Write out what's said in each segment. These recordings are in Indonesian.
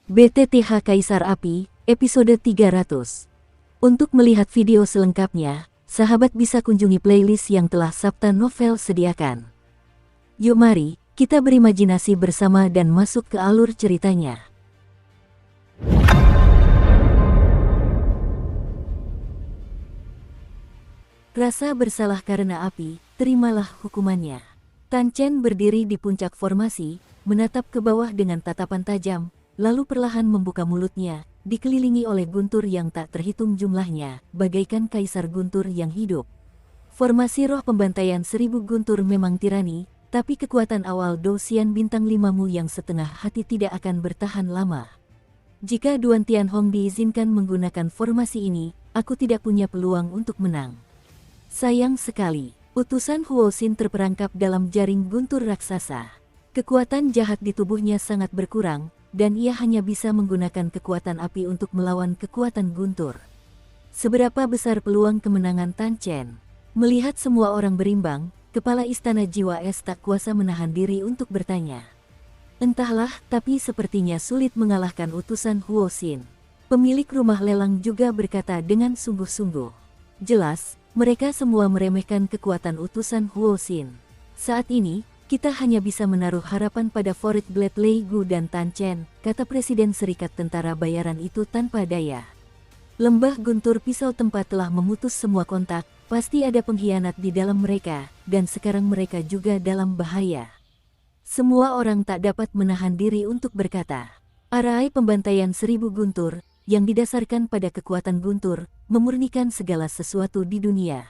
BTTH Kaisar Api, episode 300. Untuk melihat video selengkapnya, sahabat bisa kunjungi playlist yang telah Sabta Novel sediakan. Yuk mari, kita berimajinasi bersama dan masuk ke alur ceritanya. Rasa bersalah karena api, terimalah hukumannya. Tan Chen berdiri di puncak formasi, menatap ke bawah dengan tatapan tajam, lalu perlahan membuka mulutnya, dikelilingi oleh guntur yang tak terhitung jumlahnya, bagaikan kaisar guntur yang hidup. Formasi roh pembantaian 1000 guntur memang tirani, tapi kekuatan awal Dosian bintang 5mu yang setengah hati tidak akan bertahan lama. Jika Duan Tianhong diizinkan menggunakan formasi ini, aku tidak punya peluang untuk menang. Sayang sekali, utusan Huo Xin terperangkap dalam jaring guntur raksasa. Kekuatan jahat di tubuhnya sangat berkurang, dan ia hanya bisa menggunakan kekuatan api untuk melawan kekuatan guntur. Seberapa besar peluang kemenangan Tan Chen? Melihat semua orang berimbang, kepala istana jiwa es tak kuasa menahan diri untuk bertanya. Entahlah, tapi sepertinya sulit mengalahkan utusan Huo Xin. Pemilik rumah lelang juga berkata dengan sungguh-sungguh. Jelas, mereka semua meremehkan kekuatan utusan Huo Xin. Saat ini, kita hanya bisa menaruh harapan pada Forit Blade Lei Gu dan Tan Chen, kata Presiden Serikat Tentara Bayaran itu tanpa daya. Lembah guntur pisau tempat telah memutus semua kontak, pasti ada pengkhianat di dalam mereka, dan sekarang mereka juga dalam bahaya. Semua orang tak dapat menahan diri untuk berkata. Arai pembantaian 1000 guntur, yang didasarkan pada kekuatan guntur, memurnikan segala sesuatu di dunia.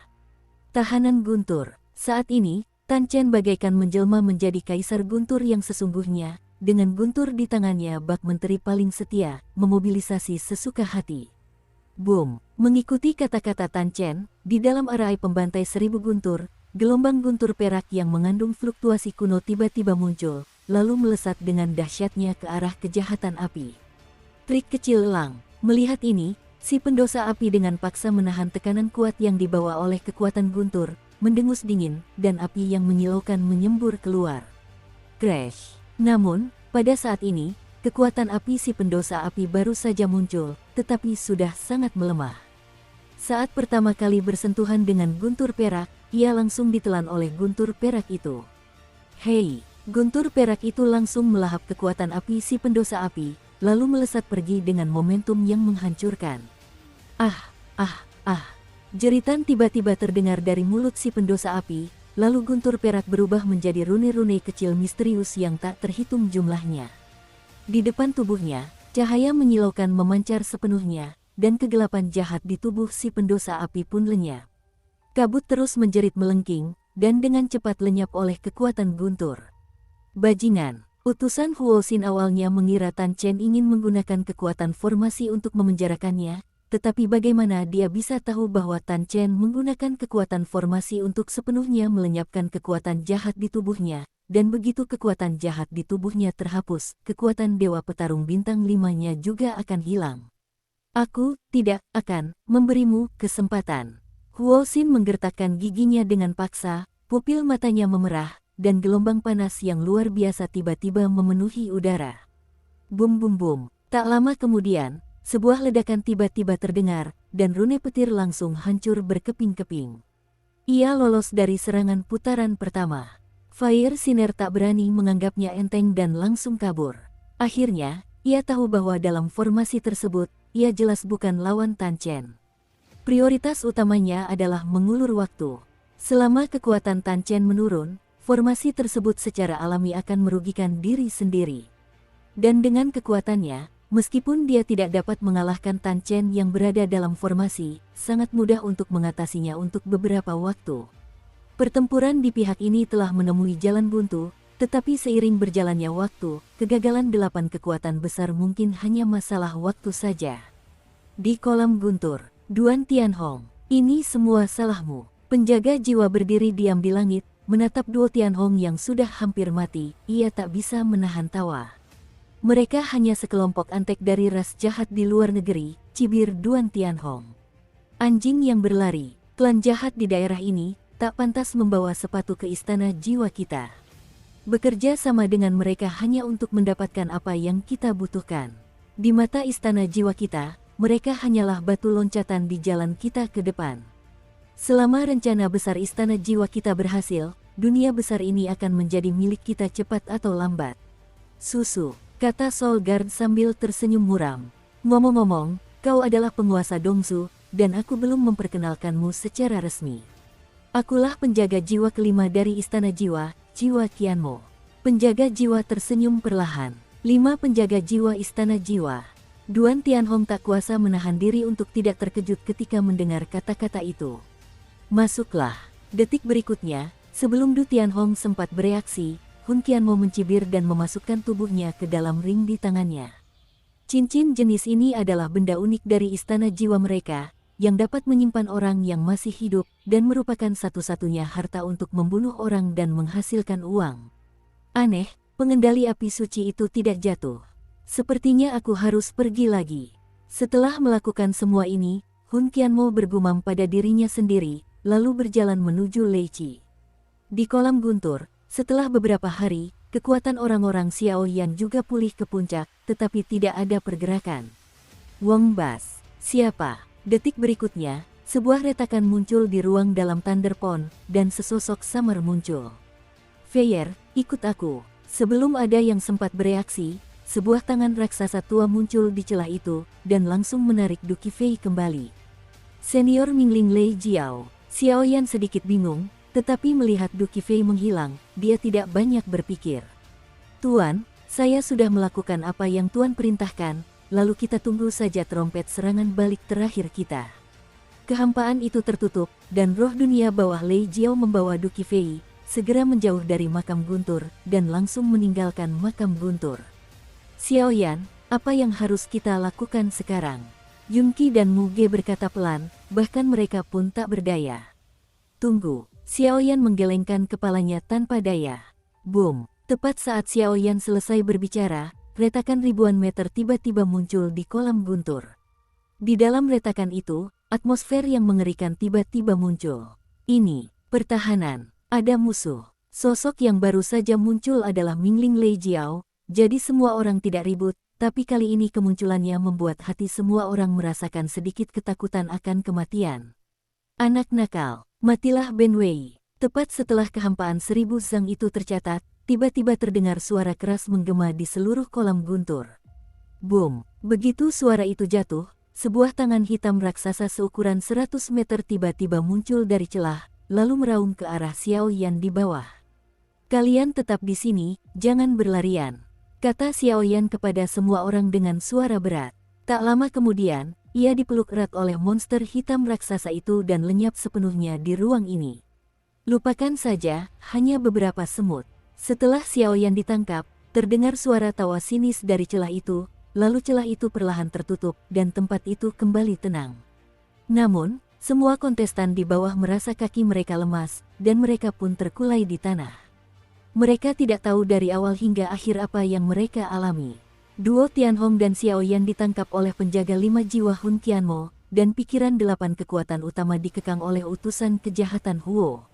Tahanan guntur. Saat ini, Tan Chen bagaikan menjelma menjadi kaisar guntur yang sesungguhnya, dengan guntur di tangannya bak menteri paling setia, memobilisasi sesuka hati. Boom! Mengikuti kata-kata Tan Chen, di dalam arai pembantai 1000 guntur, gelombang guntur perak yang mengandung fluktuasi kuno tiba-tiba muncul, lalu melesat dengan dahsyatnya ke arah kejahatan api. Trik kecil elang. Melihat ini, si pendosa api dengan paksa menahan tekanan kuat yang dibawa oleh kekuatan guntur, mendengus dingin, dan api yang menyilaukan menyembur keluar. Crash! Namun, pada saat ini, kekuatan api si pendosa api baru saja muncul, tetapi sudah sangat melemah. Saat pertama kali bersentuhan dengan guntur perak, ia langsung ditelan oleh guntur perak itu. Hei! Guntur perak itu langsung melahap kekuatan api si pendosa api, lalu melesat pergi dengan momentum yang menghancurkan. Jeritan tiba-tiba terdengar dari mulut si pendosa api, lalu guntur perak berubah menjadi rune-rune kecil misterius yang tak terhitung jumlahnya. Di depan tubuhnya, cahaya menyilaukan memancar sepenuhnya, dan kegelapan jahat di tubuh si pendosa api pun lenyap. Kabut terus menjerit melengking, dan dengan cepat lenyap oleh kekuatan guntur. Bajingan! Utusan Huo Xin awalnya mengira Tan Chen ingin menggunakan kekuatan formasi untuk memenjarakannya, tetapi bagaimana dia bisa tahu bahwa Tan Chen menggunakan kekuatan formasi untuk sepenuhnya melenyapkan kekuatan jahat di tubuhnya, dan begitu kekuatan jahat di tubuhnya terhapus, kekuatan Dewa Petarung Bintang 5-nya juga akan hilang. Aku tidak akan memberimu kesempatan. Huo Xin menggertakkan giginya dengan paksa, pupil matanya memerah, dan gelombang panas yang luar biasa tiba-tiba memenuhi udara. Bum bum bum. Tak lama kemudian, sebuah ledakan tiba-tiba terdengar, dan rune petir langsung hancur berkeping-keping. Ia lolos dari serangan putaran pertama. Fire Sinner tak berani menganggapnya enteng dan langsung kabur. Akhirnya, ia tahu bahwa dalam formasi tersebut, ia jelas bukan lawan Tan Chen. Prioritas utamanya adalah mengulur waktu. Selama kekuatan Tan Chen menurun, formasi tersebut secara alami akan merugikan diri sendiri. Dan dengan kekuatannya, meskipun dia tidak dapat mengalahkan Tan Chen yang berada dalam formasi, sangat mudah untuk mengatasinya untuk beberapa waktu. Pertempuran di pihak ini telah menemui jalan buntu, tetapi seiring berjalannya waktu, kegagalan 8 kekuatan besar mungkin hanya masalah waktu saja. Di kolam guntur, Duan Tianhong, ini semua salahmu. Penjaga jiwa berdiri diam di langit, menatap Duo Tianhong yang sudah hampir mati, ia tak bisa menahan tawa. Mereka hanya sekelompok antek dari ras jahat di luar negeri, cibir Duan Tianhong. Anjing yang berlari, klan jahat di daerah ini, tak pantas membawa sepatu ke istana jiwa kita. Bekerja sama dengan mereka hanya untuk mendapatkan apa yang kita butuhkan. Di mata istana jiwa kita, mereka hanyalah batu loncatan di jalan kita ke depan. Selama rencana besar istana jiwa kita berhasil, dunia besar ini akan menjadi milik kita cepat atau lambat. Susu, kata Solgard sambil tersenyum muram. Ngomong-ngomong, kau adalah penguasa Dongsu, dan aku belum memperkenalkanmu secara resmi. Akulah penjaga jiwa kelima dari istana jiwa, Jiwa Qianmo. Penjaga jiwa tersenyum perlahan. 5 penjaga jiwa istana jiwa. Duan Tianhong tak kuasa menahan diri untuk tidak terkejut ketika mendengar kata-kata itu. Masuklah. Detik berikutnya, sebelum Du Tianhong sempat bereaksi, Hun Qianmo mencibir dan memasukkan tubuhnya ke dalam ring di tangannya. Cincin jenis ini adalah benda unik dari istana jiwa mereka, yang dapat menyimpan orang yang masih hidup dan merupakan satu-satunya harta untuk membunuh orang dan menghasilkan uang. Aneh, pengendali api suci itu tidak jatuh. Sepertinya aku harus pergi lagi. Setelah melakukan semua ini, Hun Qianmo bergumam pada dirinya sendiri, lalu berjalan menuju Leiqi. Di kolam guntur, setelah beberapa hari, kekuatan orang-orang Xiao Yan juga pulih ke puncak, tetapi tidak ada pergerakan. Wang Bas, siapa? Detik berikutnya, sebuah retakan muncul di ruang dalam Thunder Pond, dan sesosok samar muncul. Feier, ikut aku. Sebelum ada yang sempat bereaksi, sebuah tangan raksasa tua muncul di celah itu, dan langsung menarik Du Qifei kembali. Senior Mingling Lei Jiao. Xiao Yan sedikit bingung, tetapi melihat Du Qifei menghilang, dia tidak banyak berpikir. Tuan, saya sudah melakukan apa yang Tuan perintahkan, lalu kita tunggu saja trompet serangan balik terakhir kita. Kehampaan itu tertutup, dan roh dunia bawah Lei Jiao membawa Du Qifei segera menjauh dari makam guntur, dan langsung meninggalkan makam guntur. Xiao Yan, apa yang harus kita lakukan sekarang? Yunqi dan Muge berkata pelan, bahkan mereka pun tak berdaya. Tunggu, Xiao Yan menggelengkan kepalanya tanpa daya. Boom, tepat saat Xiao Yan selesai berbicara, retakan ribuan meter tiba-tiba muncul di kolam guntur. Di dalam retakan itu, atmosfer yang mengerikan tiba-tiba muncul. Ini, pertahanan, ada musuh. Sosok yang baru saja muncul adalah Mingling Lei Jiao, jadi semua orang tidak ribut. Tapi kali ini kemunculannya membuat hati semua orang merasakan sedikit ketakutan akan kematian. Anak nakal, matilah Ben Wei. Tepat setelah kehampaan 1000 zang itu tercatat, tiba-tiba terdengar suara keras menggema di seluruh kolam guntur. Boom, begitu suara itu jatuh, sebuah tangan hitam raksasa seukuran 100 meter tiba-tiba muncul dari celah, lalu meraung ke arah Xiao Yan di bawah. Kalian tetap di sini, jangan berlarian, kata Xiao Yan kepada semua orang dengan suara berat. Tak lama kemudian, ia dipeluk erat oleh monster hitam raksasa itu dan lenyap sepenuhnya di ruang ini. Lupakan saja, hanya beberapa semut. Setelah Xiao Yan ditangkap, terdengar suara tawa sinis dari celah itu, lalu celah itu perlahan tertutup dan tempat itu kembali tenang. Namun, semua kontestan di bawah merasa kaki mereka lemas, dan mereka pun terkulai di tanah. Mereka tidak tahu dari awal hingga akhir apa yang mereka alami. Duo Tianhong dan Xiao Yan ditangkap oleh penjaga 5 jiwa Hun Qianmo, dan pikiran 8 kekuatan utama dikekang oleh utusan kejahatan Huo.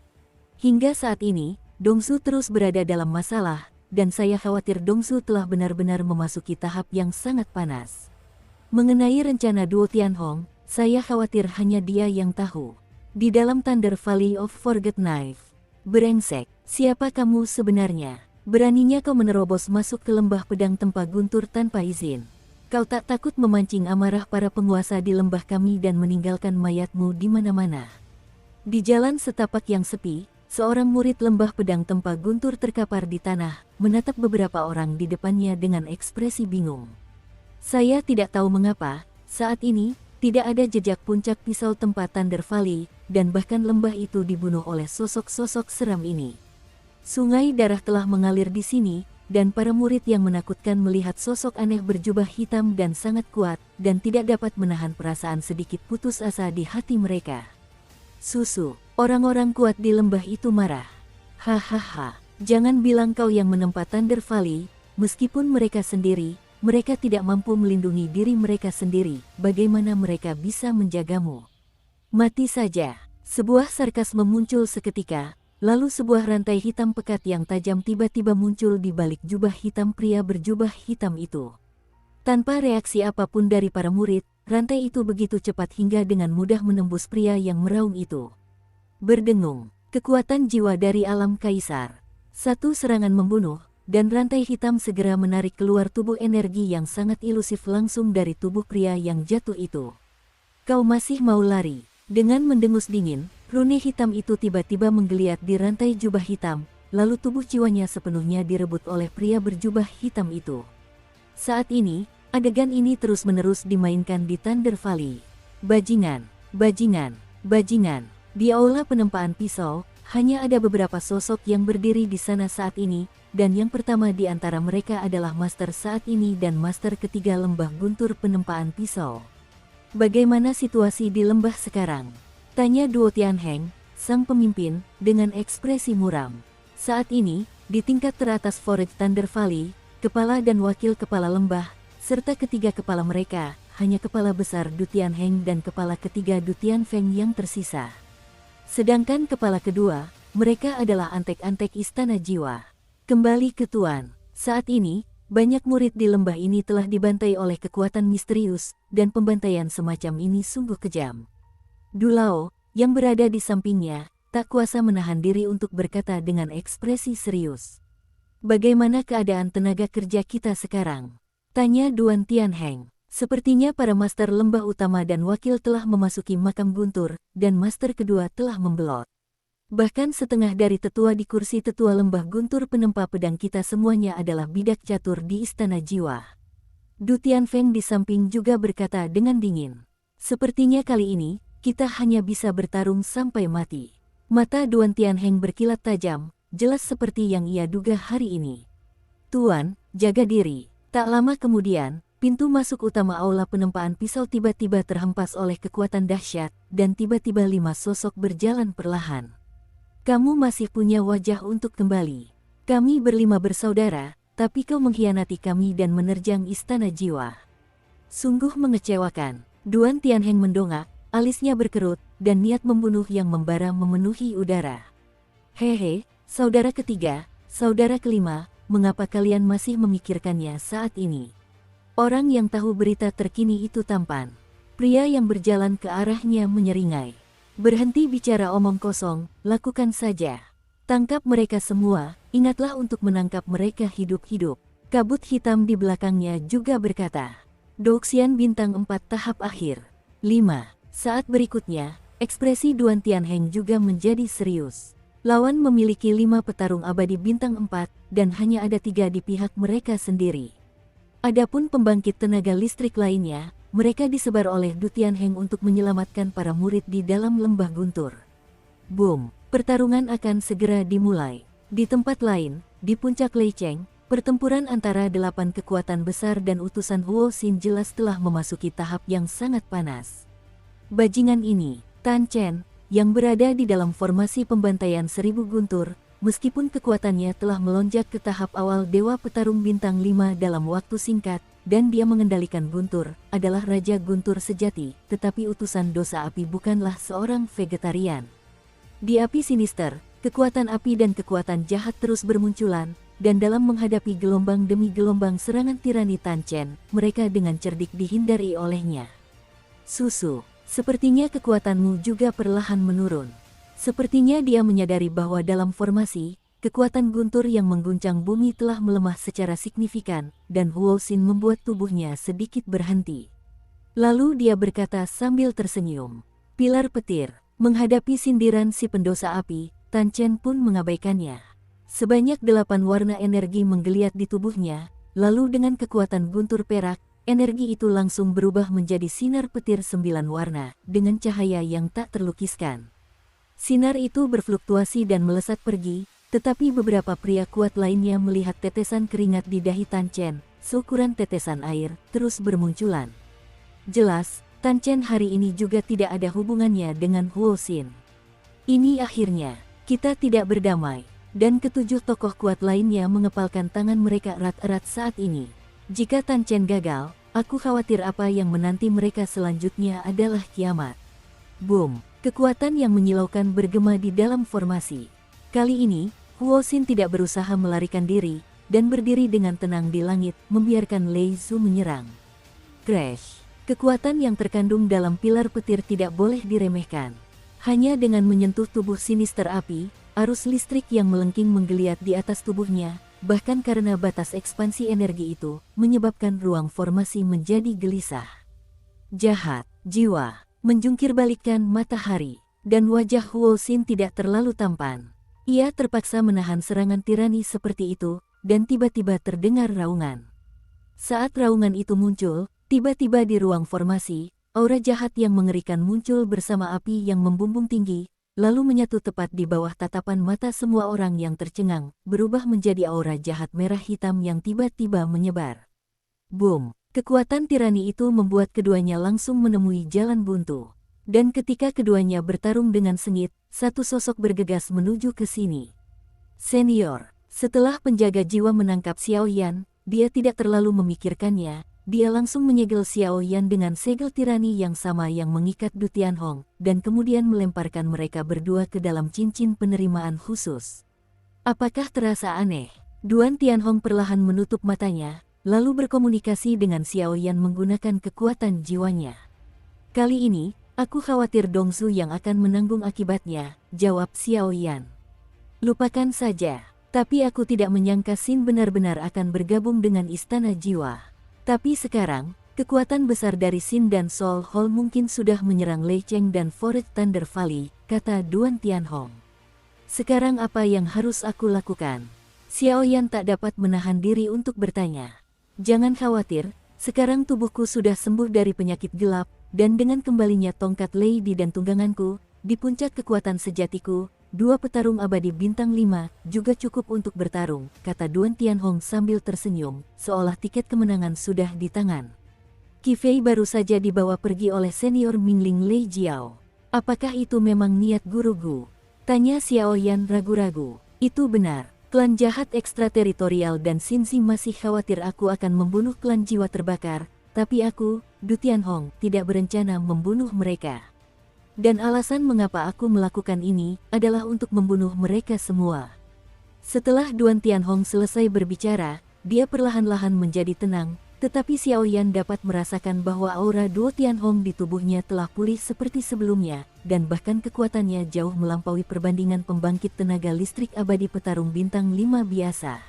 Hingga saat ini, Dongsu terus berada dalam masalah, dan saya khawatir Dongsu telah benar-benar memasuki tahap yang sangat panas. Mengenai rencana Duo Tianhong, saya khawatir hanya dia yang tahu. Di dalam Thunder Valley of Forget Knife. Brengsek, siapa kamu sebenarnya? Beraninya kau menerobos masuk ke lembah pedang Tempa Guntur tanpa izin. Kau tak takut memancing amarah para penguasa di lembah kami dan meninggalkan mayatmu di mana-mana. Di jalan setapak yang sepi, seorang murid lembah pedang Tempa Guntur terkapar di tanah, menatap beberapa orang di depannya dengan ekspresi bingung. Saya tidak tahu mengapa, saat ini, tidak ada jejak puncak pisau tempat Thunder Valley, dan bahkan lembah itu dibunuh oleh sosok-sosok seram ini. Sungai darah telah mengalir di sini, dan para murid yang menakutkan melihat sosok aneh berjubah hitam dan sangat kuat, dan tidak dapat menahan perasaan sedikit putus asa di hati mereka. Susu, orang-orang kuat di lembah itu marah. Hahaha, jangan bilang kau yang menempa Thunder Valley, meskipun mereka sendiri, mereka tidak mampu melindungi diri mereka sendiri, bagaimana mereka bisa menjagamu? Mati saja. Sebuah sarkasme muncul seketika, lalu sebuah rantai hitam pekat yang tajam tiba-tiba muncul di balik jubah hitam pria berjubah hitam itu. Tanpa reaksi apapun dari para murid, rantai itu begitu cepat hingga dengan mudah menembus pria yang meraung itu. Berdengung, kekuatan jiwa dari alam kaisar. Satu serangan membunuh, dan rantai hitam segera menarik keluar tubuh energi yang sangat ilusif langsung dari tubuh pria yang jatuh itu. Kau masih mau lari? Dengan mendengus dingin, rune hitam itu tiba-tiba menggeliat di rantai jubah hitam, lalu tubuh jiwanya sepenuhnya direbut oleh pria berjubah hitam itu. Saat ini, adegan ini terus-menerus dimainkan di Thunder Valley. Bajingan, bajingan, bajingan. Di aula penempaan pisau, hanya ada beberapa sosok yang berdiri di sana saat ini, dan yang pertama di antara mereka adalah Master saat ini dan Master ketiga lembah guntur penempaan pisau. Bagaimana situasi di lembah sekarang? Tanya Duo Tianheng, sang pemimpin, dengan ekspresi muram. Saat ini, di tingkat teratas Forage Thunder Valley, kepala dan wakil kepala lembah, serta ketiga kepala mereka, hanya kepala besar Du Tianheng dan kepala ketiga Du Tianfeng yang tersisa. Sedangkan kepala kedua, mereka adalah antek-antek istana jiwa. Kembali ke Tuan, saat ini, banyak murid di lembah ini telah dibantai oleh kekuatan misterius, dan pembantaian semacam ini sungguh kejam. Du Lao, yang berada di sampingnya, tak kuasa menahan diri untuk berkata dengan ekspresi serius. Bagaimana keadaan tenaga kerja kita sekarang? Tanya Duan Tianheng. Sepertinya para master lembah utama dan wakil telah memasuki makam guntur, dan master kedua telah membelot. Bahkan setengah dari tetua di kursi tetua lembah guntur penempa pedang kita semuanya adalah bidak catur di istana jiwa. Du Tianfeng di samping juga berkata dengan dingin. Sepertinya kali ini, kita hanya bisa bertarung sampai mati. Mata Duan Tianheng berkilat tajam, jelas seperti yang ia duga hari ini. Tuan, jaga diri. Tak lama kemudian, pintu masuk utama aula penempaan pisau tiba-tiba terhempas oleh kekuatan dahsyat, dan tiba-tiba 5 sosok berjalan perlahan. Kamu masih punya wajah untuk kembali. Kami berlima bersaudara, tapi kau mengkhianati kami dan menerjang istana jiwa. Sungguh mengecewakan. Duan Tianheng mendongak, alisnya berkerut, dan niat membunuh yang membara memenuhi udara. Hehe, saudara ketiga, saudara kelima, mengapa kalian masih memikirkannya saat ini? Orang yang tahu berita terkini itu tampan. Pria yang berjalan ke arahnya menyeringai. Berhenti bicara omong kosong, lakukan saja. Tangkap mereka semua, ingatlah untuk menangkap mereka hidup-hidup. Kabut hitam di belakangnya juga berkata. Douxian bintang 4 tahap akhir. 5. Saat berikutnya, ekspresi Duan Tianheng juga menjadi serius. Lawan memiliki 5 petarung abadi bintang 4, dan hanya ada 3 di pihak mereka sendiri. Adapun pembangkit tenaga listrik lainnya, mereka disebar oleh Du Tianheng untuk menyelamatkan para murid di dalam lembah guntur. Boom, pertarungan akan segera dimulai. Di tempat lain, di puncak Leicheng, pertempuran antara 8 kekuatan besar dan utusan Huo Xin jelas telah memasuki tahap yang sangat panas. Bajingan ini, Tan Chen, yang berada di dalam formasi pembantaian 1000 guntur, meskipun kekuatannya telah melonjak ke tahap awal Dewa Petarung Bintang 5 dalam waktu singkat, dan dia mengendalikan guntur, adalah Raja Guntur sejati, tetapi utusan dosa api bukanlah seorang vegetarian. Di api sinister, kekuatan api dan kekuatan jahat terus bermunculan, dan dalam menghadapi gelombang demi gelombang serangan tirani Tan Chen, mereka dengan cerdik dihindari olehnya. Susu. Sepertinya kekuatanmu juga perlahan menurun. Sepertinya dia menyadari bahwa dalam formasi, kekuatan guntur yang mengguncang bumi telah melemah secara signifikan, dan Huo Xin membuat tubuhnya sedikit berhenti. Lalu dia berkata sambil tersenyum. Pilar petir, menghadapi sindiran si pendosa api, Tan Chen pun mengabaikannya. Sebanyak 8 warna energi menggeliat di tubuhnya, lalu dengan kekuatan guntur perak, energi itu langsung berubah menjadi sinar petir 9 warna, dengan cahaya yang tak terlukiskan. Sinar itu berfluktuasi dan melesat pergi, tetapi beberapa pria kuat lainnya melihat tetesan keringat di dahi Tan Chen, seukuran tetesan air, terus bermunculan. Jelas, Tan Chen hari ini juga tidak ada hubungannya dengan Huo Xin. Ini akhirnya, kita tidak berdamai, dan ketujuh tokoh kuat lainnya mengepalkan tangan mereka erat-erat saat ini. Jika Tan Chen gagal, aku khawatir apa yang menanti mereka selanjutnya adalah kiamat. Boom, kekuatan yang menyilaukan bergema di dalam formasi. Kali ini, Huo Xin tidak berusaha melarikan diri, dan berdiri dengan tenang di langit, membiarkan Lei Zhu menyerang. Crash! Kekuatan yang terkandung dalam pilar petir tidak boleh diremehkan. Hanya dengan menyentuh tubuh sinister api, arus listrik yang melengking menggeliat di atas tubuhnya, bahkan karena batas ekspansi energi itu, menyebabkan ruang formasi menjadi gelisah. Jahat, jiwa, menjungkir balikkan matahari, dan wajah Huo Xin tidak terlalu tampan. Ia terpaksa menahan serangan tirani seperti itu, dan tiba-tiba terdengar raungan. Saat raungan itu muncul, tiba-tiba di ruang formasi, aura jahat yang mengerikan muncul bersama api yang membumbung tinggi, lalu menyatu tepat di bawah tatapan mata semua orang yang tercengang, berubah menjadi aura jahat merah hitam yang tiba-tiba menyebar. Boom! Kekuatan tirani itu membuat keduanya langsung menemui jalan buntu. Dan ketika keduanya bertarung dengan sengit, satu sosok bergegas menuju ke sini. Senior, setelah penjaga jiwa menangkap Xiao Yan, dia tidak terlalu memikirkannya. Dia langsung menyegel Xiao Yan dengan segel tirani yang sama yang mengikat Du Tianhong, dan kemudian melemparkan mereka berdua ke dalam cincin penerimaan khusus. Apakah terasa aneh? Duan Tianhong perlahan menutup matanya, lalu berkomunikasi dengan Xiao Yan menggunakan kekuatan jiwanya. Kali ini, aku khawatir Dongzu yang akan menanggung akibatnya, jawab Xiao Yan. Lupakan saja. Tapi aku tidak menyangka Xin benar-benar akan bergabung dengan Istana Jiwa. Tapi sekarang, kekuatan besar dari Xin dan Soul Hall mungkin sudah menyerang Lei Cheng dan Forest Thunder Valley, kata Duan Tianhong. Sekarang apa yang harus aku lakukan? Xiao Yan tak dapat menahan diri untuk bertanya. Jangan khawatir, sekarang tubuhku sudah sembuh dari penyakit gelap, dan dengan kembalinya tongkat Lei di dan tungganganku, di puncak kekuatan sejatiku, 2 petarung abadi bintang 5 juga cukup untuk bertarung, kata Duan Tianhong sambil tersenyum, seolah tiket kemenangan sudah di tangan. Qi Fei baru saja dibawa pergi oleh senior Mingling Lei Jiao. Apakah itu memang niat Guru Gu? Tanya Xiao Yan ragu-ragu. Itu benar, klan jahat ekstrateritorial dan Xinzi masih khawatir aku akan membunuh klan jiwa terbakar, tapi aku, Du Tianhong, tidak berencana membunuh mereka. Dan alasan mengapa aku melakukan ini adalah untuk membunuh mereka semua. Setelah Duan Tianhong selesai berbicara, dia perlahan-lahan menjadi tenang, tetapi Xiao Yan dapat merasakan bahwa aura Duo Tianhong di tubuhnya telah pulih seperti sebelumnya, dan bahkan kekuatannya jauh melampaui perbandingan pembangkit tenaga listrik abadi petarung bintang 5 biasa.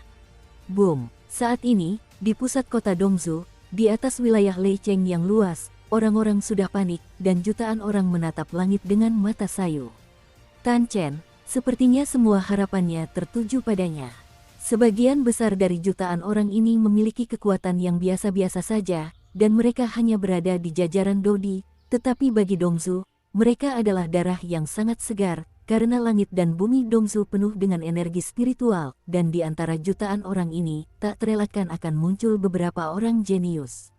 Boom! Saat ini, di pusat kota Dongzu, di atas wilayah Lei Cheng yang luas, orang-orang sudah panik, dan jutaan orang menatap langit dengan mata sayu. Tan Chen, sepertinya semua harapannya tertuju padanya. Sebagian besar dari jutaan orang ini memiliki kekuatan yang biasa-biasa saja, dan mereka hanya berada di jajaran Dodi, tetapi bagi Dongzu, mereka adalah darah yang sangat segar, karena langit dan bumi Dongzu penuh dengan energi spiritual, dan di antara jutaan orang ini, tak terelakkan akan muncul beberapa orang jenius.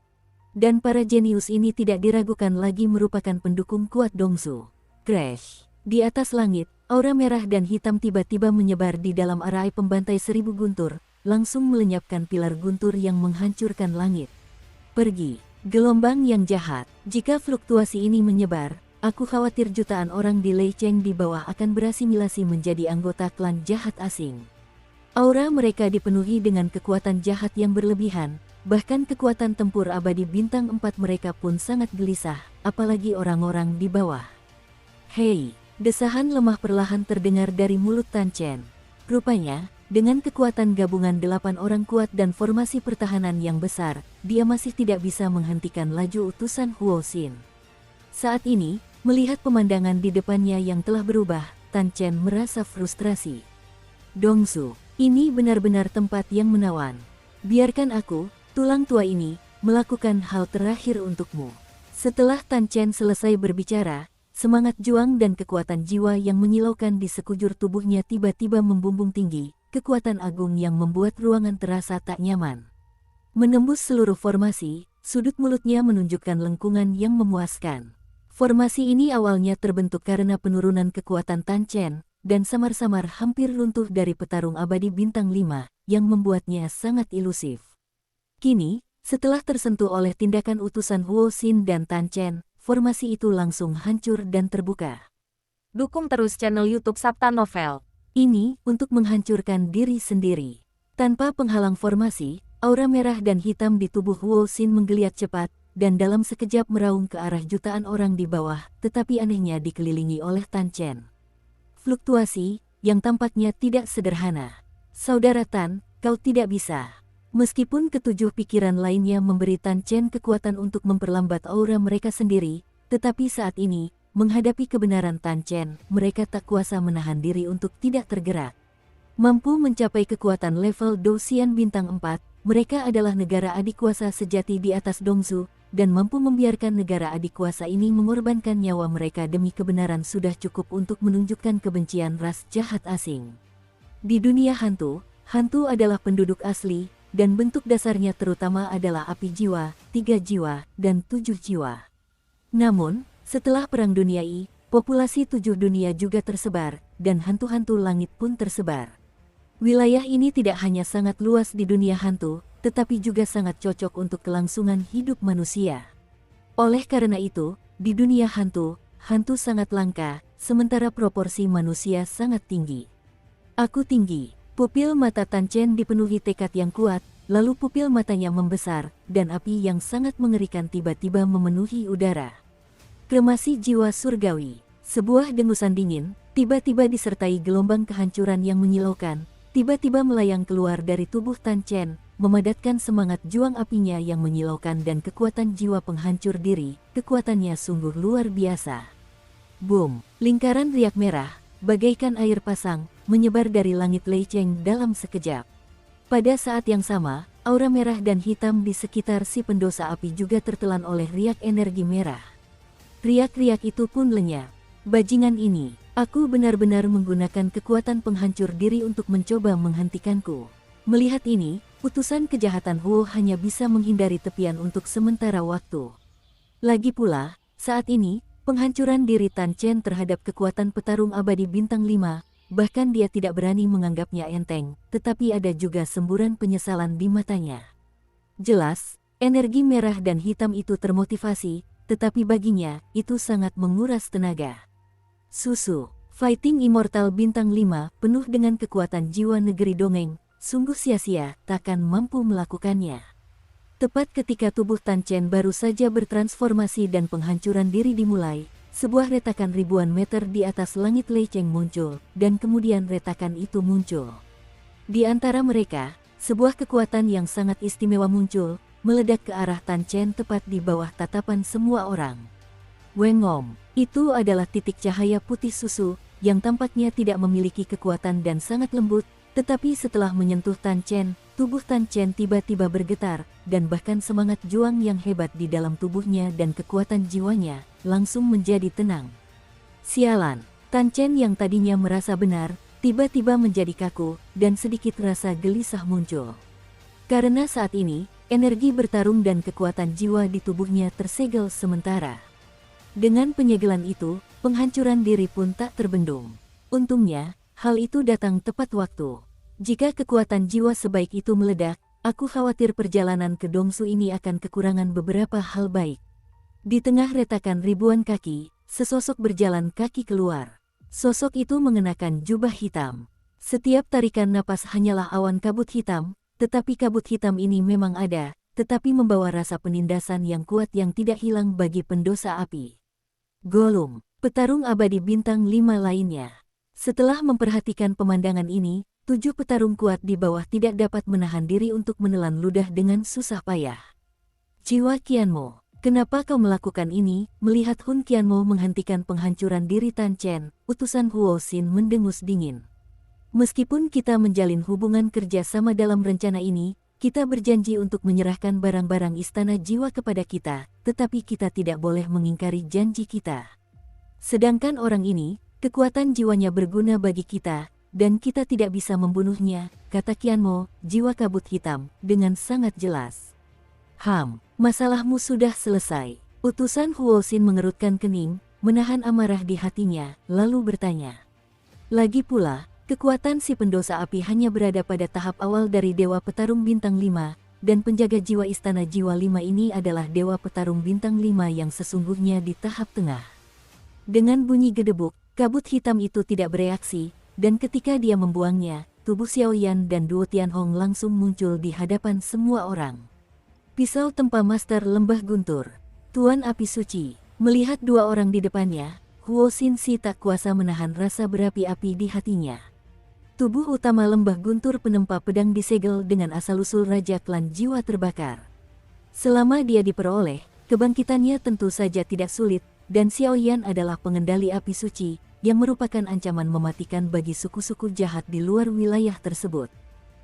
Dan para jenius ini tidak diragukan lagi merupakan pendukung kuat Dongzu. Crash! Di atas langit, aura merah dan hitam tiba-tiba menyebar di dalam arai pembantai 1000 guntur, langsung melenyapkan pilar guntur yang menghancurkan langit. Pergi! Gelombang yang jahat. Jika fluktuasi ini menyebar, aku khawatir jutaan orang di Lei Cheng di bawah akan berasimilasi menjadi anggota klan jahat asing. Aura mereka dipenuhi dengan kekuatan jahat yang berlebihan. Bahkan kekuatan tempur abadi bintang 4 mereka pun sangat gelisah, apalagi orang-orang di bawah. Hei, desahan lemah perlahan terdengar dari mulut Tan Chen. Rupanya, dengan kekuatan gabungan 8 orang kuat dan formasi pertahanan yang besar, dia masih tidak bisa menghentikan laju utusan Huo Xin. Saat ini, melihat pemandangan di depannya yang telah berubah, Tan Chen merasa frustrasi. Dongzu, ini benar-benar tempat yang menawan. Biarkan aku, tulang tua ini, melakukan hal terakhir untukmu. Setelah Tan Chen selesai berbicara, semangat juang dan kekuatan jiwa yang menyilaukan di sekujur tubuhnya tiba-tiba membumbung tinggi, kekuatan agung yang membuat ruangan terasa tak nyaman. Menembus seluruh formasi, sudut mulutnya menunjukkan lengkungan yang memuaskan. Formasi ini awalnya terbentuk karena penurunan kekuatan Tan Chen, dan samar-samar hampir runtuh dari petarung abadi bintang 5, yang membuatnya sangat ilusif. Kini, setelah tersentuh oleh tindakan utusan Huo Xin dan Tan Chen, formasi itu langsung hancur dan terbuka. Dukung terus channel YouTube Sabta Novel ini untuk menghancurkan diri sendiri. Tanpa penghalang formasi, aura merah dan hitam di tubuh Wu Xin menggeliat cepat, dan dalam sekejap meraung ke arah jutaan orang di bawah, tetapi anehnya dikelilingi oleh Tan Chen. Fluktuasi, yang tampaknya tidak sederhana. Saudara Tan, kau tidak bisa. Meskipun ketujuh pikiran lainnya memberi Tan Chen kekuatan untuk memperlambat aura mereka sendiri, tetapi saat ini, menghadapi kebenaran Tan Chen, mereka tak kuasa menahan diri untuk tidak tergerak. Mampu mencapai kekuatan level Douxian Bintang 4, mereka adalah negara adik kuasa sejati di atas Dongzu, dan mampu membiarkan negara adik kuasa ini mengorbankan nyawa mereka demi kebenaran sudah cukup untuk menunjukkan kebencian ras jahat asing. Di dunia hantu, hantu adalah penduduk asli, dan bentuk dasarnya terutama adalah api jiwa, 3 jiwa, dan 7 jiwa. Namun, setelah Perang Dunia I, populasi 7 dunia juga tersebar, dan hantu-hantu langit pun tersebar. Wilayah ini tidak hanya sangat luas di dunia hantu, tetapi juga sangat cocok untuk kelangsungan hidup manusia. Oleh karena itu, di dunia hantu, hantu sangat langka, sementara proporsi manusia sangat tinggi. Aku tinggi. Pupil mata Tan Chen dipenuhi tekad yang kuat, lalu pupil matanya membesar, dan api yang sangat mengerikan tiba-tiba memenuhi udara. Kremasi jiwa surgawi. Sebuah dengusan dingin, tiba-tiba disertai gelombang kehancuran yang menyilaukan, tiba-tiba melayang keluar dari tubuh Tan Chen, memadatkan semangat juang apinya yang menyilaukan dan kekuatan jiwa penghancur diri, kekuatannya sungguh luar biasa. Boom! Lingkaran riak merah, bagaikan air pasang, menyebar dari langit Lei Cheng dalam sekejap. Pada saat yang sama, aura merah dan hitam di sekitar si pendosa api juga tertelan oleh riak energi merah. Riak-riak itu pun lenyap. Bajingan ini, aku benar-benar menggunakan kekuatan penghancur diri untuk mencoba menghentikanku. Melihat ini, utusan kejahatan Wu hanya bisa menghindari tepian untuk sementara waktu. Lagi pula, saat ini, penghancuran diri Tan Chen terhadap kekuatan petarung abadi bintang 5, bahkan dia tidak berani menganggapnya enteng, tetapi ada juga semburan penyesalan di matanya. Jelas, energi merah dan hitam itu termotivasi, tetapi baginya, itu sangat menguras tenaga. Susu, Fighting Immortal Bintang 5 penuh dengan kekuatan jiwa negeri dongeng, sungguh sia-sia, takkan mampu melakukannya. Tepat ketika tubuh Tan Chen baru saja bertransformasi dan penghancuran diri dimulai, sebuah retakan ribuan meter di atas langit Lei Cheng muncul, dan kemudian retakan itu muncul. Di antara mereka, sebuah kekuatan yang sangat istimewa muncul, meledak ke arah Tan Chen tepat di bawah tatapan semua orang. Wengom, itu adalah titik cahaya putih susu, yang tampaknya tidak memiliki kekuatan dan sangat lembut, tetapi setelah menyentuh Tan Chen, tubuh Tan Chen tiba-tiba bergetar, dan bahkan semangat juang yang hebat di dalam tubuhnya dan kekuatan jiwanya, langsung menjadi tenang. Sialan, Tan Chen yang tadinya merasa benar, tiba-tiba menjadi kaku, dan sedikit rasa gelisah muncul. Karena saat ini, energi bertarung dan kekuatan jiwa di tubuhnya tersegel sementara. Dengan penyegelan itu, penghancuran diri pun tak terbendung. Untungnya, hal itu datang tepat waktu. Jika kekuatan jiwa sebaik itu meledak, aku khawatir perjalanan ke Dongsu ini akan kekurangan beberapa hal baik. Di tengah retakan ribuan kaki, sesosok berjalan kaki keluar. Sosok itu mengenakan jubah hitam. Setiap tarikan napas hanyalah awan kabut hitam, tetapi kabut hitam ini memang ada, tetapi membawa rasa penindasan yang kuat yang tidak hilang bagi pendosa api. Gollum, petarung abadi bintang 5 lainnya. Setelah memperhatikan pemandangan ini, 7 petarung kuat di bawah tidak dapat menahan diri untuk menelan ludah dengan susah payah. Jiwa Qianmo, kenapa kau melakukan ini? Melihat Hun Qianmo menghentikan penghancuran diri Tan Chen, utusan Huo Xin mendengus dingin. Meskipun kita menjalin hubungan kerja sama dalam rencana ini, kita berjanji untuk menyerahkan barang-barang istana jiwa kepada kita, tetapi kita tidak boleh mengingkari janji kita. Sedangkan orang ini, kekuatan jiwanya berguna bagi kita, dan kita tidak bisa membunuhnya, kata Qianmo, jiwa kabut hitam, dengan sangat jelas. Masalahmu sudah selesai. Utusan Huo Xin mengerutkan kening, menahan amarah di hatinya, lalu bertanya. Lagi pula, kekuatan si pendosa api hanya berada pada tahap awal dari Dewa Petarung Bintang 5, dan penjaga jiwa Istana Jiwa 5 ini adalah Dewa Petarung Bintang 5 yang sesungguhnya di tahap tengah. Dengan bunyi gedebuk, kabut hitam itu tidak bereaksi, dan ketika dia membuangnya, tubuh Xiaoyan dan Duo Tianhong langsung muncul di hadapan semua orang. Pisau Tempa Master Lembah Guntur, Tuan Api Suci. Melihat dua orang di depannya, Huo Xinxi tak kuasa menahan rasa berapi-api di hatinya. Tubuh utama Lembah Guntur penempa pedang disegel dengan asal-usul Raja Klan Jiwa terbakar. Selama dia diperoleh, kebangkitannya tentu saja tidak sulit, dan Xiaoyan adalah pengendali api suci, yang merupakan ancaman mematikan bagi suku-suku jahat di luar wilayah tersebut.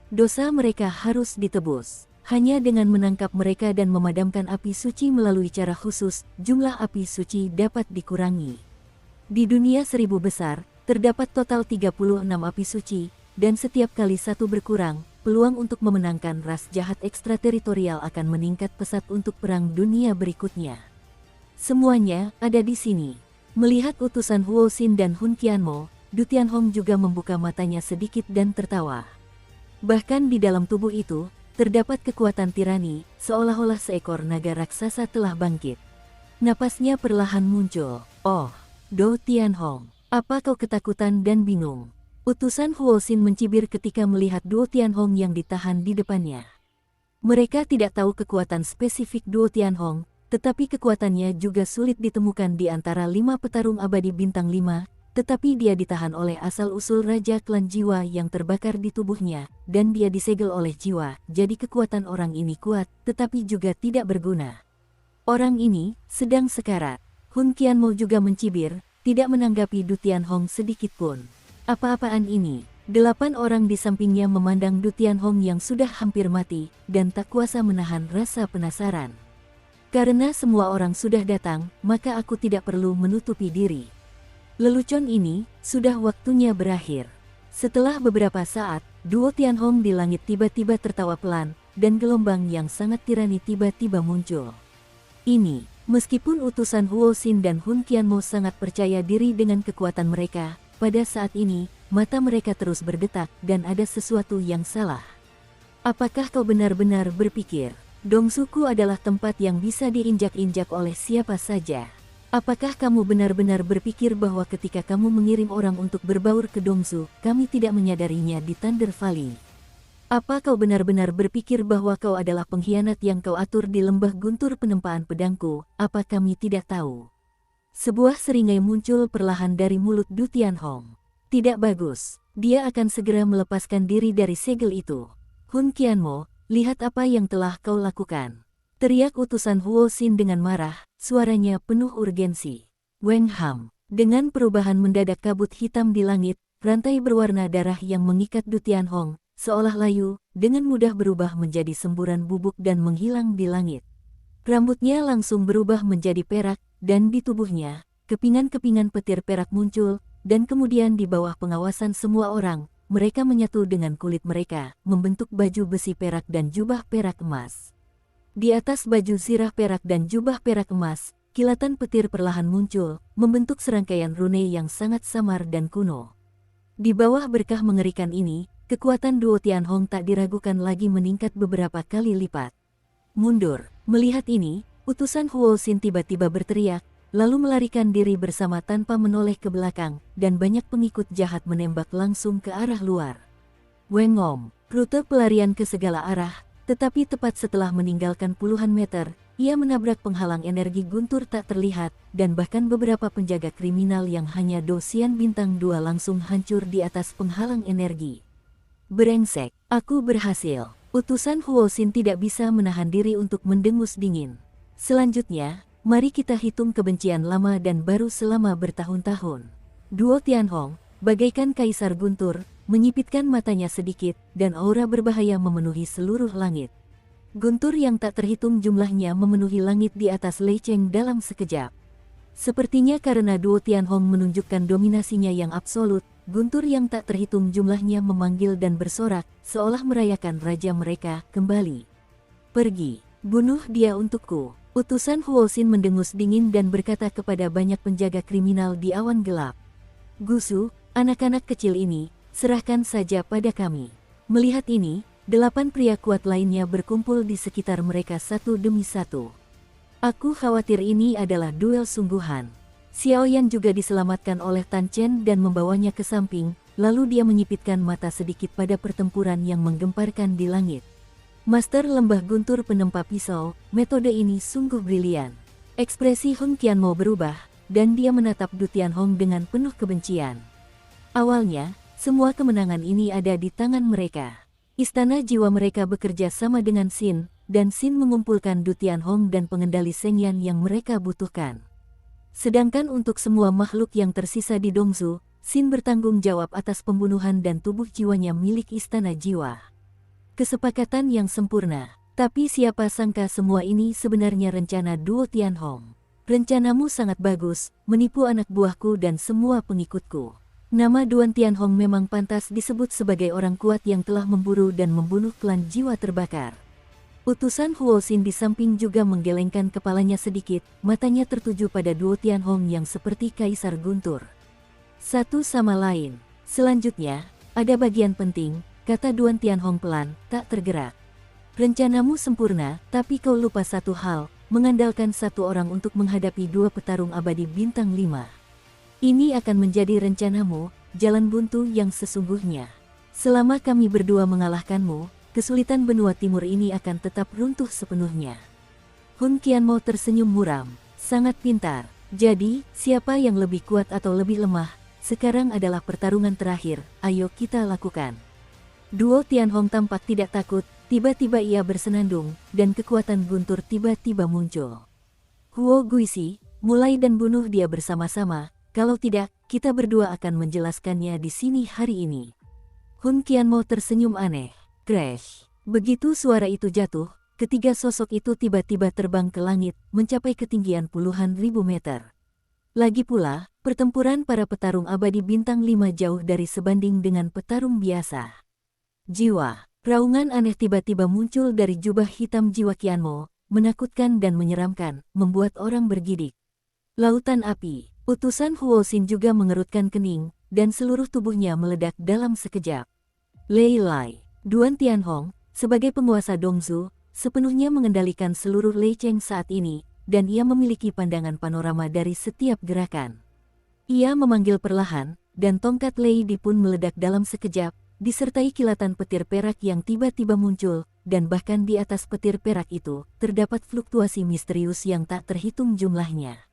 Dosa mereka harus ditebus. Hanya dengan menangkap mereka dan memadamkan api suci melalui cara khusus, jumlah api suci dapat dikurangi. Di dunia 1000 besar, terdapat total 36 api suci, dan setiap kali satu berkurang, peluang untuk memenangkan ras jahat ekstrateritorial akan meningkat pesat untuk perang dunia berikutnya. Semuanya ada di sini. Melihat utusan Huo Xin dan Hun Qianmo, Du Tianhong juga membuka matanya sedikit dan tertawa. Bahkan di dalam tubuh itu, terdapat kekuatan tirani, seolah-olah seekor naga raksasa telah bangkit. Napasnya perlahan muncul. Oh, Du Tianhong, apa kau ketakutan dan bingung? Utusan Huo Xin mencibir ketika melihat Du Tianhong yang ditahan di depannya. Mereka tidak tahu kekuatan spesifik Du Tianhong, tetapi kekuatannya juga sulit ditemukan di antara 5 petarung abadi bintang 5, tetapi dia ditahan oleh asal-usul Raja Klan Jiwa yang terbakar di tubuhnya, dan dia disegel oleh jiwa, jadi kekuatan orang ini kuat, tetapi juga tidak berguna. Orang ini sedang sekarat. Hun Qianmo juga mencibir, tidak menanggapi Du Tianhong sedikit pun. Apa-apaan ini? 8 orang di sampingnya memandang Du Tianhong yang sudah hampir mati, dan tak kuasa menahan rasa penasaran. Karena semua orang sudah datang, maka aku tidak perlu menutupi diri. Lelucon ini, sudah waktunya berakhir. Setelah beberapa saat, Duo Tianhong di langit tiba-tiba tertawa pelan, dan gelombang yang sangat tirani tiba-tiba muncul. Ini, meskipun utusan Huo Xin dan Hun Qianmo sangat percaya diri dengan kekuatan mereka, pada saat ini, mata mereka terus berdetak dan ada sesuatu yang salah. Apakah kau benar-benar berpikir, Dongsuku adalah tempat yang bisa diinjak-injak oleh siapa saja? Apakah kamu benar-benar berpikir bahwa ketika kamu mengirim orang untuk berbaur ke Dongsu, kami tidak menyadarinya di Thunder Valley? Apa kau benar-benar berpikir bahwa kau adalah pengkhianat yang kau atur di lembah guntur penempaan pedangku? Apa kami tidak tahu? Sebuah seringai muncul perlahan dari mulut Du Tianhong. Tidak bagus, dia akan segera melepaskan diri dari segel itu. Hun Qianmo, lihat apa yang telah kau lakukan. Teriak utusan Huo Xin dengan marah, suaranya penuh urgensi. Weng Ham, dengan perubahan mendadak kabut hitam di langit, rantai berwarna darah yang mengikat Du Tianhong, seolah layu, dengan mudah berubah menjadi semburan bubuk dan menghilang di langit. Rambutnya langsung berubah menjadi perak, dan di tubuhnya, kepingan-kepingan petir perak muncul, dan kemudian di bawah pengawasan semua orang, mereka menyatu dengan kulit mereka, membentuk baju besi perak dan jubah perak emas. Di atas baju zirah perak dan jubah perak emas, kilatan petir perlahan muncul, membentuk serangkaian rune yang sangat samar dan kuno. Di bawah berkah mengerikan ini, kekuatan Duo Tianhong tak diragukan lagi meningkat beberapa kali lipat. Mundur, melihat ini, utusan Huo Xin tiba-tiba berteriak, lalu melarikan diri bersama tanpa menoleh ke belakang, dan banyak pengikut jahat menembak langsung ke arah luar. Weng Om, rute pelarian ke segala arah, tetapi tepat setelah meninggalkan puluhan meter, ia menabrak penghalang energi guntur tak terlihat, dan bahkan beberapa penjaga kriminal yang hanya dosian bintang 2 langsung hancur di atas penghalang energi. Brengsek, aku berhasil. Utusan Huo Xin tidak bisa menahan diri untuk mendengus dingin. Selanjutnya, mari kita hitung kebencian lama dan baru selama bertahun-tahun. Duo Tianhong, bagaikan kaisar guntur, menyipitkan matanya sedikit, dan aura berbahaya memenuhi seluruh langit. Guntur yang tak terhitung jumlahnya memenuhi langit di atas Lei Cheng dalam sekejap. Sepertinya karena Duo Tianhong menunjukkan dominasinya yang absolut, guntur yang tak terhitung jumlahnya memanggil dan bersorak, seolah merayakan raja mereka kembali. Pergi, bunuh dia untukku. Utusan Huo Xin mendengus dingin dan berkata kepada banyak penjaga kriminal di awan gelap. Gusu, anak-anak kecil ini, serahkan saja pada kami. Melihat ini, 8 pria kuat lainnya berkumpul di sekitar mereka satu demi satu. Aku khawatir ini adalah duel sungguhan. Xiaoyan juga diselamatkan oleh Tan Chen dan membawanya ke samping, lalu dia menyipitkan mata sedikit pada pertempuran yang menggemparkan di langit. Master Lembah Guntur Penempa Pisau, metode ini sungguh brilian. Ekspresi Hun Qianmo berubah, dan dia menatap Du Tianhong dengan penuh kebencian. Awalnya, semua kemenangan ini ada di tangan mereka. Istana jiwa mereka bekerja sama dengan Xin, dan Xin mengumpulkan Du Tianhong dan pengendali Shengyan yang mereka butuhkan. Sedangkan untuk semua makhluk yang tersisa di Dongzu, Xin bertanggung jawab atas pembunuhan dan tubuh jiwanya milik Istana Jiwa. Kesepakatan yang sempurna, tapi siapa sangka semua ini sebenarnya rencana duo Tianhong. Rencanamu sangat bagus, menipu anak buahku dan semua pengikutku. Nama Duan Tianhong memang pantas disebut sebagai orang kuat yang telah memburu dan membunuh klan jiwa terbakar. Utusan Huo Xin di samping juga menggelengkan kepalanya sedikit, matanya tertuju pada duo Tianhong yang seperti Kaisar Guntur. Satu sama lain. Selanjutnya, ada bagian penting, kata Duan Tianhong pelan, tak tergerak. Rencanamu sempurna, tapi kau lupa satu hal, mengandalkan satu orang untuk menghadapi dua petarung abadi bintang 5. Ini akan menjadi rencanamu, jalan buntu yang sesungguhnya. Selama kami berdua mengalahkanmu, kesulitan benua timur ini akan tetap runtuh sepenuhnya. Hun Qianmo tersenyum muram, sangat pintar. Jadi, siapa yang lebih kuat atau lebih lemah, sekarang adalah pertarungan terakhir, ayo kita lakukan. Duo Tianhong tampak tidak takut, tiba-tiba ia bersenandung, dan kekuatan guntur tiba-tiba muncul. Huo Guisi, mulai dan bunuh dia bersama-sama. Kalau tidak, kita berdua akan menjelaskannya di sini hari ini. Hun Qianmo tersenyum aneh. Crash. Begitu suara itu jatuh, ketiga sosok itu tiba-tiba terbang ke langit, mencapai ketinggian puluhan ribu meter. Lagi pula, pertempuran para petarung abadi bintang 5 jauh dari sebanding dengan petarung biasa. Jiwa. Raungan aneh tiba-tiba muncul dari jubah hitam jiwa Qianmo, menakutkan dan menyeramkan, membuat orang bergidik. Lautan api. Utusan Huo Xin juga mengerutkan kening, dan seluruh tubuhnya meledak dalam sekejap. Lei Lai, Duan Tianhong, sebagai penguasa Dongzu, sepenuhnya mengendalikan seluruh Lei Cheng saat ini, dan ia memiliki pandangan panorama dari setiap gerakan. Ia memanggil perlahan, dan tongkat Lei Di pun meledak dalam sekejap, disertai kilatan petir perak yang tiba-tiba muncul, dan bahkan di atas petir perak itu, terdapat fluktuasi misterius yang tak terhitung jumlahnya.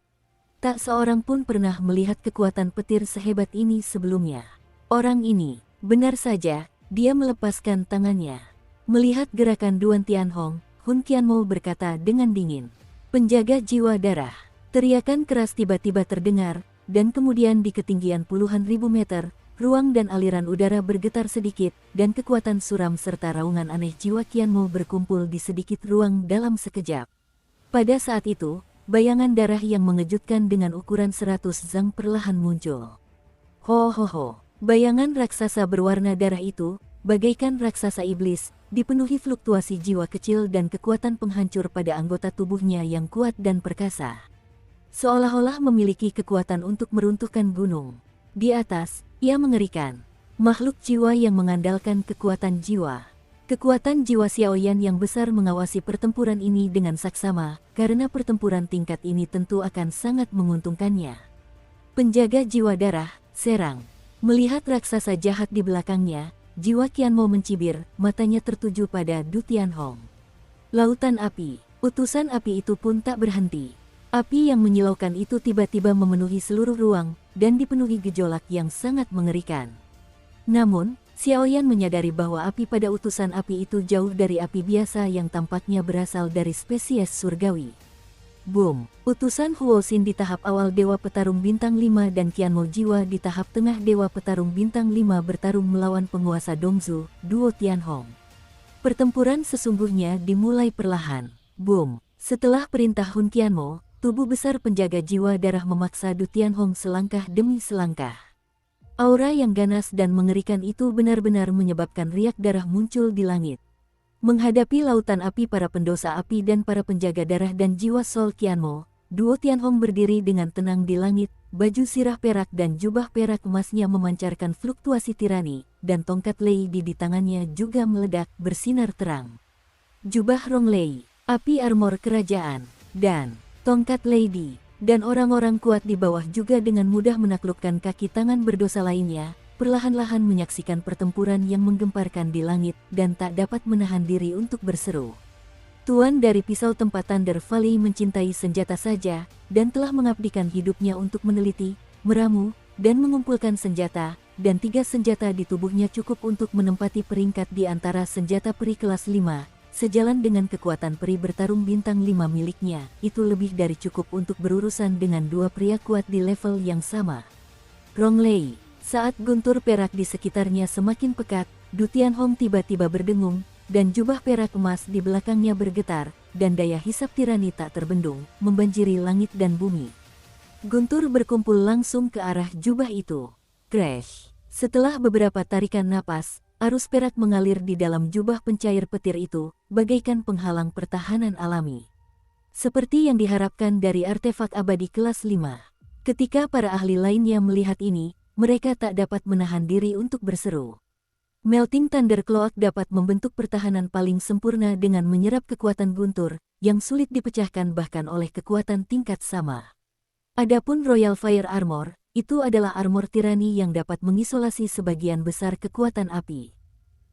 Tak seorang pun pernah melihat kekuatan petir sehebat ini sebelumnya. Orang ini, benar saja, dia melepaskan tangannya. Melihat gerakan Duan Tianhong, Hun Qianmo berkata dengan dingin. Penjaga jiwa darah. Teriakan keras tiba-tiba terdengar, dan kemudian di ketinggian puluhan ribu meter, ruang dan aliran udara bergetar sedikit, dan kekuatan suram serta raungan aneh jiwa Qianmo berkumpul di sedikit ruang dalam sekejap. Pada saat itu, bayangan darah yang mengejutkan dengan ukuran 100 zang perlahan muncul. Ho ho ho. Bayangan raksasa berwarna darah itu, bagaikan raksasa iblis, dipenuhi fluktuasi jiwa kecil dan kekuatan penghancur pada anggota tubuhnya yang kuat dan perkasa. Seolah-olah memiliki kekuatan untuk meruntuhkan gunung. Di atas, ia mengerikan. Makhluk jiwa yang mengandalkan kekuatan jiwa. Kekuatan jiwa Xiaoyan yang besar mengawasi pertempuran ini dengan saksama, karena pertempuran tingkat ini tentu akan sangat menguntungkannya. Penjaga jiwa darah, serang. Melihat raksasa jahat di belakangnya, jiwa Qianmo mencibir, matanya tertuju pada Du Tianhong. Lautan api, utusan api itu pun tak berhenti. Api yang menyilaukan itu tiba-tiba memenuhi seluruh ruang, dan dipenuhi gejolak yang sangat mengerikan. Namun, Xiaoyan menyadari bahwa api pada utusan api itu jauh dari api biasa yang tampaknya berasal dari spesies surgawi. Boom! Utusan Huo Xin di tahap awal Dewa Petarung Bintang 5 dan Qianmo Jiwa di tahap tengah Dewa Petarung Bintang 5 bertarung melawan penguasa Dongzu, Duo Tianhong. Pertempuran sesungguhnya dimulai perlahan. Boom! Setelah perintah Hun Qianmo, tubuh besar penjaga jiwa darah memaksa Du Tianhong selangkah demi selangkah. Aura yang ganas dan mengerikan itu benar-benar menyebabkan riak darah muncul di langit. Menghadapi lautan api para pendosa api dan para penjaga darah dan jiwa Sol Qianmo, Duo Tianhong berdiri dengan tenang di langit, baju sirah perak dan jubah perak emasnya memancarkan fluktuasi tirani, dan tongkat Lei di tangannya juga meledak bersinar terang. Jubah Rong Lei, api armor kerajaan, dan tongkat Lei dan orang-orang kuat di bawah juga dengan mudah menaklukkan kaki tangan berdosa lainnya, perlahan-lahan menyaksikan pertempuran yang menggemparkan di langit dan tak dapat menahan diri untuk berseru. Tuan dari pisau tempat Thunder Valley mencintai senjata saja dan telah mengabdikan hidupnya untuk meneliti, meramu, dan mengumpulkan senjata, dan 3 senjata di tubuhnya cukup untuk menempati peringkat di antara senjata peri kelas 5, sejalan dengan kekuatan peri bertarung bintang 5 miliknya. Itu lebih dari cukup untuk berurusan dengan 2 pria kuat di level yang sama. Ronglei. Saat guntur perak di sekitarnya semakin pekat, Du Tianhong tiba-tiba berdengung, dan jubah perak emas di belakangnya bergetar, dan daya hisap tirani tak terbendung, membanjiri langit dan bumi. Guntur berkumpul langsung ke arah jubah itu. Crash! Setelah beberapa tarikan napas, arus perak mengalir di dalam jubah pencair petir itu, bagaikan penghalang pertahanan alami. Seperti yang diharapkan dari artefak abadi kelas 5. Ketika para ahli lainnya melihat ini, mereka tak dapat menahan diri untuk berseru. Melting Thunder Cloak dapat membentuk pertahanan paling sempurna dengan menyerap kekuatan guntur, yang sulit dipecahkan bahkan oleh kekuatan tingkat sama. Adapun Royal Fire Armor, itu adalah armor tirani yang dapat mengisolasi sebagian besar kekuatan api.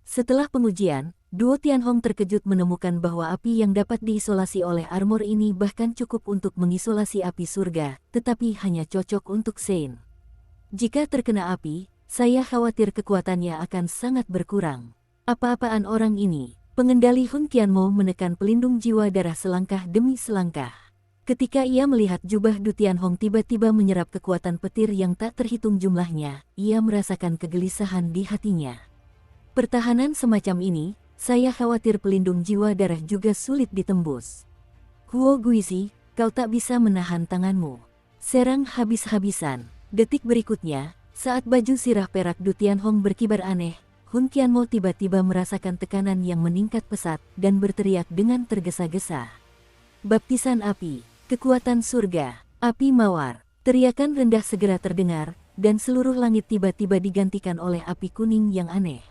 Setelah pengujian, Duo Tianhong terkejut menemukan bahwa api yang dapat diisolasi oleh armor ini bahkan cukup untuk mengisolasi api surga, tetapi hanya cocok untuk Sein. Jika terkena api, saya khawatir kekuatannya akan sangat berkurang. Apa-apaan orang ini? Pengendali Hun Qianmo menekan pelindung jiwa darah selangkah demi selangkah. Ketika ia melihat jubah Du Tianhong tiba-tiba menyerap kekuatan petir yang tak terhitung jumlahnya, ia merasakan kegelisahan di hatinya. Pertahanan semacam ini, saya khawatir pelindung jiwa darah juga sulit ditembus. Huo Guizi, kau tak bisa menahan tanganmu. Serang habis-habisan. Detik berikutnya, saat baju sirah perak Du Tianhong berkibar aneh, Hun Qianmo tiba-tiba merasakan tekanan yang meningkat pesat dan berteriak dengan tergesa-gesa. Baptisan api, kekuatan surga, api mawar. Teriakan rendah segera terdengar, dan seluruh langit tiba-tiba digantikan oleh api kuning yang aneh.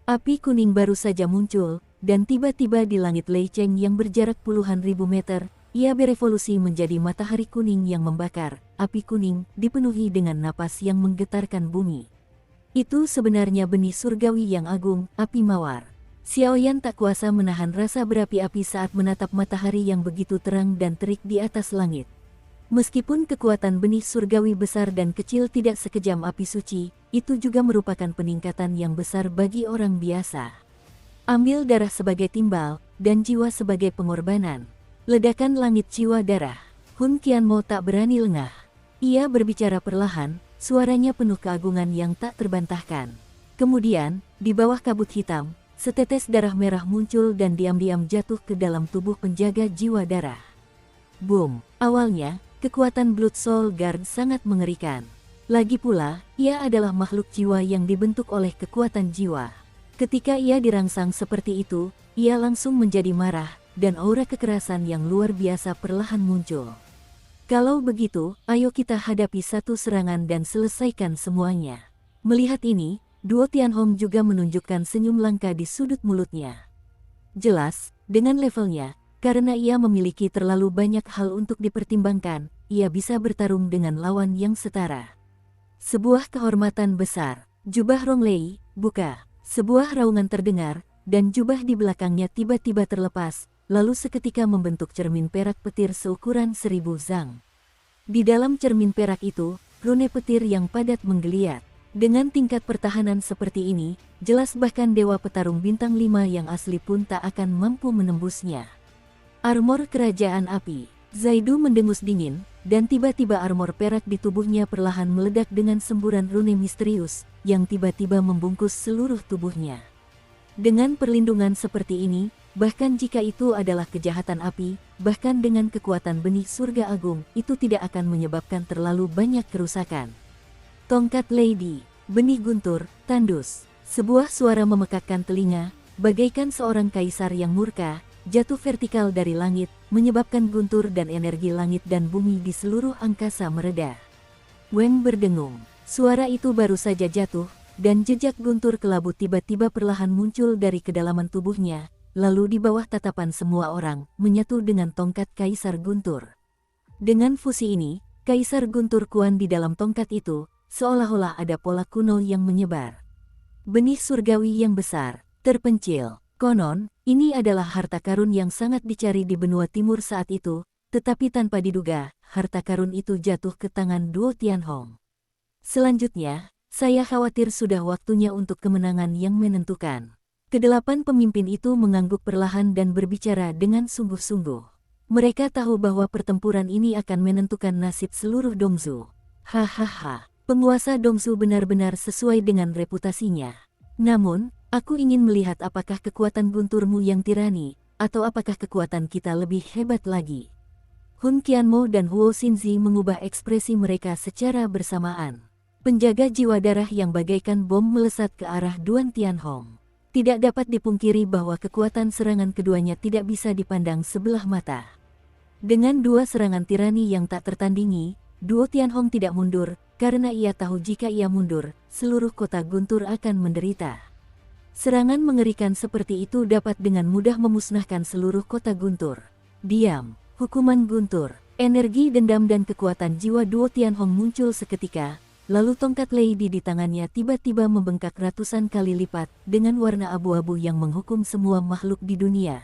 Api kuning baru saja muncul, dan tiba-tiba di langit Lei Cheng yang berjarak puluhan ribu meter, ia berevolusi menjadi matahari kuning yang membakar. Api kuning dipenuhi dengan napas yang menggetarkan bumi. Itu sebenarnya benih surgawi yang agung, api mawar. Xiaoyan tak kuasa menahan rasa berapi-api saat menatap matahari yang begitu terang dan terik di atas langit. Meskipun kekuatan benih surgawi besar dan kecil tidak sekejam api suci, itu juga merupakan peningkatan yang besar bagi orang biasa. Ambil darah sebagai timbal, dan jiwa sebagai pengorbanan. Ledakan langit jiwa darah. Hun Qianmo tak berani lengah. Ia berbicara perlahan, suaranya penuh keagungan yang tak terbantahkan. Kemudian, di bawah kabut hitam, setetes darah merah muncul dan diam-diam jatuh ke dalam tubuh penjaga jiwa darah. Boom! Awalnya, kekuatan Blood Soul Guard sangat mengerikan. Lagi pula, ia adalah makhluk jiwa yang dibentuk oleh kekuatan jiwa. Ketika ia dirangsang seperti itu, ia langsung menjadi marah, dan aura kekerasan yang luar biasa perlahan muncul. Kalau begitu, ayo kita hadapi satu serangan dan selesaikan semuanya. Melihat ini, Duo Tianhong juga menunjukkan senyum langka di sudut mulutnya. Jelas, dengan levelnya, karena ia memiliki terlalu banyak hal untuk dipertimbangkan, ia bisa bertarung dengan lawan yang setara. Sebuah kehormatan besar. Jubah Ronglei, buka. Sebuah raungan terdengar, dan jubah di belakangnya tiba-tiba terlepas, lalu seketika membentuk cermin perak petir seukuran 1000 zang. Di dalam cermin perak itu, rune petir yang padat menggeliat. Dengan tingkat pertahanan seperti ini, jelas bahkan dewa petarung bintang 5 yang asli pun tak akan mampu menembusnya. Armor Kerajaan Api. Zaidu mendengus dingin, dan tiba-tiba armor perak di tubuhnya perlahan meledak dengan semburan rune misterius, yang tiba-tiba membungkus seluruh tubuhnya. Dengan perlindungan seperti ini, bahkan jika itu adalah kejahatan api, bahkan dengan kekuatan benih surga agung, itu tidak akan menyebabkan terlalu banyak kerusakan. Tongkat Lady, benih guntur, tandus. Sebuah suara memekakkan telinga, bagaikan seorang kaisar yang murka, jatuh vertikal dari langit, menyebabkan guntur dan energi langit dan bumi di seluruh angkasa mereda. Weng berdengung. Suara itu baru saja jatuh, dan jejak guntur kelabu tiba-tiba perlahan muncul dari kedalaman tubuhnya, lalu di bawah tatapan semua orang, menyatu dengan tongkat Kaisar Guntur. Dengan fusi ini, Kaisar Guntur Kuan di dalam tongkat itu, seolah-olah ada pola kuno yang menyebar. Benih surgawi yang besar, terpencil. Konon, ini adalah harta karun yang sangat dicari di benua timur saat itu, tetapi tanpa diduga, harta karun itu jatuh ke tangan Duo Tianhong. Selanjutnya, saya khawatir sudah waktunya untuk kemenangan yang menentukan. Kedelapan pemimpin itu mengangguk perlahan dan berbicara dengan sungguh-sungguh. Mereka tahu bahwa pertempuran ini akan menentukan nasib seluruh Dongzhou. Hahaha, penguasa Dongzhou benar-benar sesuai dengan reputasinya. Namun, aku ingin melihat apakah kekuatan gunturmu yang tirani, atau apakah kekuatan kita lebih hebat lagi. Hun Qianmo dan Huo Xinzi mengubah ekspresi mereka secara bersamaan. Penjaga jiwa darah yang bagaikan bom melesat ke arah Duan Tianhong. Tidak dapat dipungkiri bahwa kekuatan serangan keduanya tidak bisa dipandang sebelah mata. Dengan dua serangan tirani yang tak tertandingi, Duo Tianhong tidak mundur, karena ia tahu jika ia mundur, seluruh kota Guntur akan menderita. Serangan mengerikan seperti itu dapat dengan mudah memusnahkan seluruh kota Guntur. Diam, hukuman Guntur, energi dendam dan kekuatan jiwa Duo Tianhong muncul seketika. Lalu tongkat Lady di tangannya tiba-tiba membengkak ratusan kali lipat dengan warna abu-abu yang menghukum semua makhluk di dunia.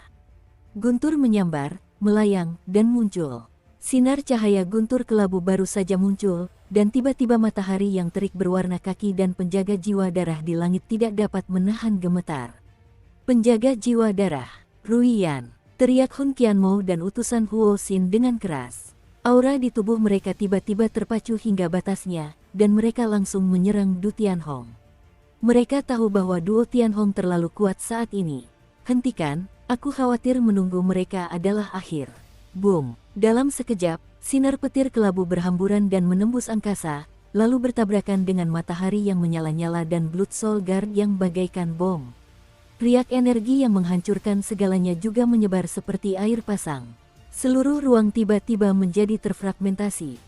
Guntur menyambar, melayang, dan muncul. Sinar cahaya guntur kelabu baru saja muncul, dan tiba-tiba matahari yang terik berwarna kaki dan penjaga jiwa darah di langit tidak dapat menahan gemetar. Penjaga jiwa darah, Ruiyan, teriak Hun Qianmo dan utusan Huo Xin dengan keras. Aura di tubuh mereka tiba-tiba terpacu hingga batasnya, dan mereka langsung menyerang Du Tianhong. Mereka tahu bahwa Duo Tianhong terlalu kuat saat ini. Hentikan, aku khawatir menunggu mereka adalah akhir. Boom! Dalam sekejap, sinar petir kelabu berhamburan dan menembus angkasa, lalu bertabrakan dengan matahari yang menyala-nyala dan Blood Soul Guard yang bagaikan bom. Riak energi yang menghancurkan segalanya juga menyebar seperti air pasang. Seluruh ruang tiba-tiba menjadi terfragmentasi.